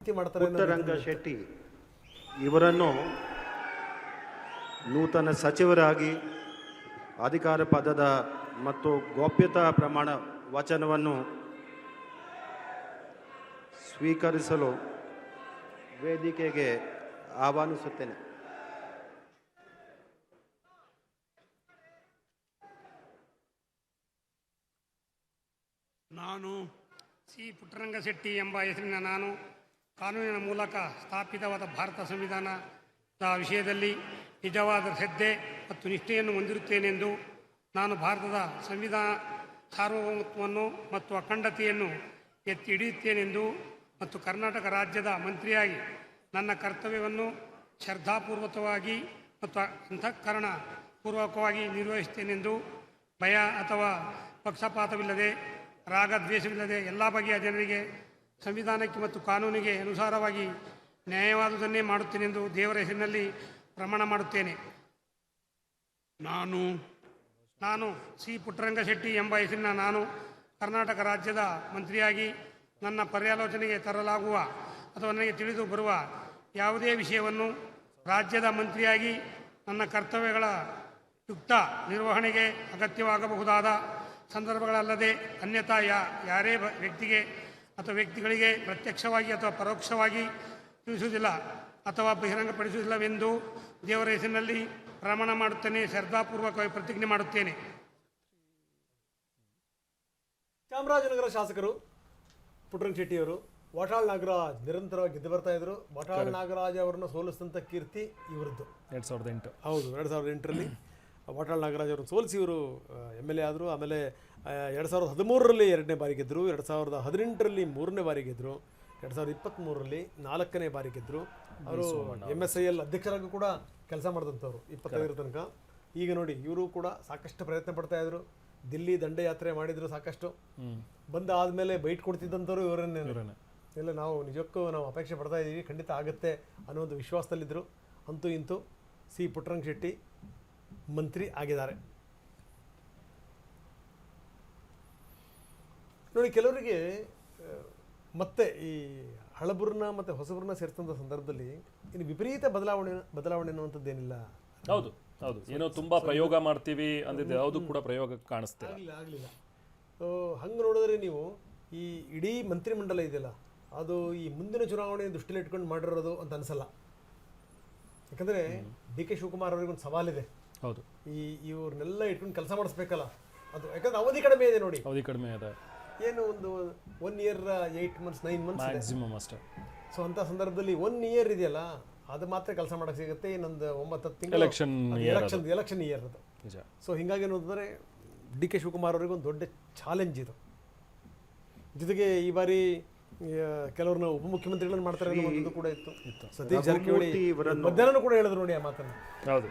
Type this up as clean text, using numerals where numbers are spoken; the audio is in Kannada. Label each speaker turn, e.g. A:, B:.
A: ಪುಟ್ಟರಂಗ ಶೆಟ್ಟಿ ಇವರನ್ನು ನೂತನ ಸಚಿವರಾಗಿ ಅಧಿಕಾರ ಪದದ ಮತ್ತು ಗೌಪ್ಯತಾ ಪ್ರಮಾಣ ವಚನವನ್ನು ಸ್ವೀಕರಿಸಲು ವೇದಿಕೆಗೆ ಆಹ್ವಾನಿಸುತ್ತೇನೆ.
B: ನಾನು ಸಿ ಪುಟ್ಟರಂಗಶೆಟ್ಟಿ ಎಂಬ ಹೆಸರಿನ ನಾನು ಕಾನೂನಿನ ಮೂಲಕ ಸ್ಥಾಪಿತವಾದ ಭಾರತ ಸಂವಿಧಾನದ ವಿಷಯದಲ್ಲಿ ನಿಜವಾದ ಶ್ರದ್ಧೆ ಮತ್ತು ನಿಷ್ಠೆಯನ್ನು ಹೊಂದಿರುತ್ತೇನೆಂದು ನಾನು ಭಾರತದ ಸಂವಿಧಾನ ಸಾರ್ವಭೌಮತ್ವವನ್ನು ಮತ್ತು ಅಖಂಡತೆಯನ್ನು ಎತ್ತಿ ಹಿಡಿಯುತ್ತೇನೆಂದು ಮತ್ತು ಕರ್ನಾಟಕ ರಾಜ್ಯದ ಮಂತ್ರಿಯಾಗಿ ನನ್ನ ಕರ್ತವ್ಯವನ್ನು ಶ್ರದ್ಧಾಪೂರ್ವಕವಾಗಿ ಮತ್ತು ಅಂತಃಕರಣ ಪೂರ್ವಕವಾಗಿ ನಿರ್ವಹಿಸುತ್ತೇನೆಂದು ಭಯ ಅಥವಾ ಪಕ್ಷಪಾತವಿಲ್ಲದೆ ರಾಗದ್ವೇಷವಿಲ್ಲದೆ ಎಲ್ಲ ಬಗೆಯ ಜನರಿಗೆ ಸಂವಿಧಾನಕ್ಕೆ ಮತ್ತು ಕಾನೂನಿಗೆ ಅನುಸಾರವಾಗಿ ನ್ಯಾಯವಾದುದನ್ನೇ ಮಾಡುತ್ತೇನೆಂದು ದೇವರ ಹೆಸರಿನಲ್ಲಿ ಪ್ರಮಾಣ ಮಾಡುತ್ತೇನೆ. ನಾನು ಸಿ ಪುಟ್ಟರಂಗಶೆಟ್ಟಿ ಎಂಬ ಹೆಸರಿನ ನಾನು ಕರ್ನಾಟಕ ರಾಜ್ಯದ ಮಂತ್ರಿಯಾಗಿ ನನ್ನ ಪರ್ಯಾಲೋಚನೆಗೆ ತರಲಾಗುವ ಅಥವಾ ನನಗೆ ತಿಳಿದು ಬರುವ ಯಾವುದೇ ವಿಷಯವನ್ನು ರಾಜ್ಯದ ಮಂತ್ರಿಯಾಗಿ ನನ್ನ ಕರ್ತವ್ಯಗಳ ಯುಕ್ತ ನಿರ್ವಹಣೆಗೆ ಅಗತ್ಯವಾಗಬಹುದಾದ ಸಂದರ್ಭಗಳಲ್ಲದೆ ಅನ್ಯಥಾ ಯಾರೇ ವ್ಯಕ್ತಿಗೆ ಅಥವಾ ವ್ಯಕ್ತಿಗಳಿಗೆ ಪ್ರತ್ಯಕ್ಷವಾಗಿ ಅಥವಾ ಪರೋಕ್ಷವಾಗಿ ತಿಳಿಸುವುದಿಲ್ಲ ಅಥವಾ ಬಹಿರಂಗಪಡಿಸುವುದಿಲ್ಲವೆಂದು ದೇವರ ಹೆಸರಿನಲ್ಲಿ ಪ್ರಮಾಣ ಮಾಡುತ್ತೇನೆ, ಶ್ರದ್ಧಾಪೂರ್ವಕವಾಗಿ ಪ್ರತಿಜ್ಞೆ ಮಾಡುತ್ತೇನೆ.
C: ಚಾಮರಾಜನಗರ ಶಾಸಕರು ಪುಟ್ಟರಂಗ ಶೆಟ್ಟಿಯವರು ವಾಟಾಳ್ ನಾಗರಾಜ್ ನಿರಂತರವಾಗಿ ಗೆದ್ದು ಬರ್ತಾ ಇದ್ರು. ವಾಟಾಳ್ ನಾಗರಾಜ್ ಅವರನ್ನು ಸೋಲಿಸಿದಂಥ ಕೀರ್ತಿ ಇವರದ್ದು.
D: 2008
C: ಹೌದು, 2008ರಲ್ಲಿ ವಾಟಾಳ್ ನಾಗರಾಜ್ ಅವರನ್ನು ಸೋಲಿಸಿ ಇವರು MLA ಆದರು. ಆಮೇಲೆ 2013ರಲ್ಲಿ 2ನೇ ಬಾರಿ ಗೆದ್ದರು, 2018ರಲ್ಲಿ 3ನೇ ಬಾರಿ ಗೆದ್ದರು, 2023ರಲ್ಲಿ 4ನೇ ಬಾರಿ ಗೆದ್ದರು. ಅವರು MSIL ಅಧ್ಯಕ್ಷರಾಗೂ ಕೂಡ ಕೆಲಸ ಮಾಡಿದಂಥವ್ರು 25ರ ತನಕ. ಈಗ ನೋಡಿ ಇವರು ಕೂಡ ಸಾಕಷ್ಟು ಪ್ರಯತ್ನ ಪಡ್ತಾಯಿದ್ರು. ದಿಲ್ಲಿ ದಂಡಯಾತ್ರೆ ಮಾಡಿದ್ರು, ಸಾಕಷ್ಟು ಬಂದ ಆದಮೇಲೆ ಬೈಟ್ ಕೊಡ್ತಿದ್ದಂಥವ್ರು ಇವರನ್ನೇ. ಇಲ್ಲ, ನಾವು ನಿಜಕ್ಕೂ ನಾವು ಅಪೇಕ್ಷೆ ಪಡ್ತಾ ಇದ್ದೀವಿ, ಖಂಡಿತ ಆಗುತ್ತೆ ಅನ್ನೋ ಒಂದು ವಿಶ್ವಾಸದಲ್ಲಿದ್ದರು. ಅಂತೂ ಇಂತೂ ಸಿ ಪುಟ್ಟರಂಗ ಶೆಟ್ಟಿ ಮಂತ್ರಿ ಆಗಿದ್ದಾರೆ. ನೋಡಿ, ಕೆಲವರಿಗೆ ಮತ್ತೆ ಈ ಹಳಬುರ್ನ ಮತ್ತು ಹೊಸಬುರ್ನ ಸೇರಿಸಿದಂಥ ಸಂದರ್ಭದಲ್ಲಿ ಇನ್ನು ವಿಪರೀತ ಬದಲಾವಣೆ ಅನ್ನುವಂಥದ್ದೇನಿಲ್ಲ.
D: ಹೌದು, ಏನೋ ತುಂಬಾ ಪ್ರಯೋಗ ಮಾಡ್ತೀವಿ ಅಂದಿದ್ದೆ, ಯಾವುದು ಕೂಡ ಪ್ರಯೋಗ ಕಾಣಿಸ್ತಿಲ್ಲ,
C: ಆಗಲಿಲ್ಲ. ಹಂಗೆ ನೋಡಿದ್ರೆ ನೀವು ಈ ಇಡೀ ಮಂತ್ರಿಮಂಡಲ ಇದೆಯಲ್ಲ, ಅದು ಈ ಮುಂದಿನ ಚುನಾವಣೆ ದೃಷ್ಟಿಯಲ್ಲಿ ಇಟ್ಕೊಂಡು ಮಾಡಿರೋದು ಅಂತ ಅನಿಸಲ್ಲ. ಯಾಕಂದರೆ DK ಶಿವಕುಮಾರ್ ಅವ್ರಿಗೊಂದು ಸವಾಲಿದೆ.
D: ಹೌದು,
C: ಇವ್ರನ್ನೆಲ್ಲ ಇಟ್ಕೊಂಡು ಕೆಲಸ ಮಾಡಿಸ್ಬೇಕಲ್ಲ, ಅದು ಯಾಕಂದ್ರೆ ಅವಧಿ ಕಡಿಮೆ ಇದೆ. ನೋಡಿ,
D: ಅವಧಿ ಕಡಿಮೆ ಇದೆ,
C: ಏನು ಒಂದು 1 year 8 months 9 months
D: ಮ್ಯಾಕ್ಸಿಮಮ್ ಅಷ್ಟೇ.
C: ಸೊ ಅಂಥ ಸಂದರ್ಭದಲ್ಲಿ 1 year ಇದೆಯಲ್ಲ, ಅದು ಮಾತ್ರ ಕೆಲಸ ಮಾಡೋಕ್ಕೆ ಸಿಗುತ್ತೆ. ಇನ್ನೊಂದು 9-10 ತಿಂಗಳು
D: ಎಲೆಕ್ಷನ್
C: ಇಯರ್ ಅದು
D: ನಿಜ.
C: ಸೊ ಹಿಂಗಾಗಿ ಏನಂತಂದರೆ DK ಶಿವಕುಮಾರ್ ಅವರಿಗೆ ಒಂದು ದೊಡ್ಡ ಚಾಲೆಂಜ್ ಇದು. ಜೊತೆಗೆ ಈ ಬಾರಿ ಕೆಲವ್ರನ್ನ ಉಪಮುಖ್ಯಮಂತ್ರಿಗಳನ್ನು ಮಾಡ್ತಾರೆ ಅನ್ನೋ ಒಂದು ಕೂಡ ಇತ್ತು. ಸತೀಶ್ ಜಾರಕಿಹೊಳಿ ಮಧ್ಯಾಹ್ನ ಕೂಡ ಹೇಳಿದ್ರು ನೋಡಿ ಆ ಮಾತನ್ನು.
D: ಹೌದು.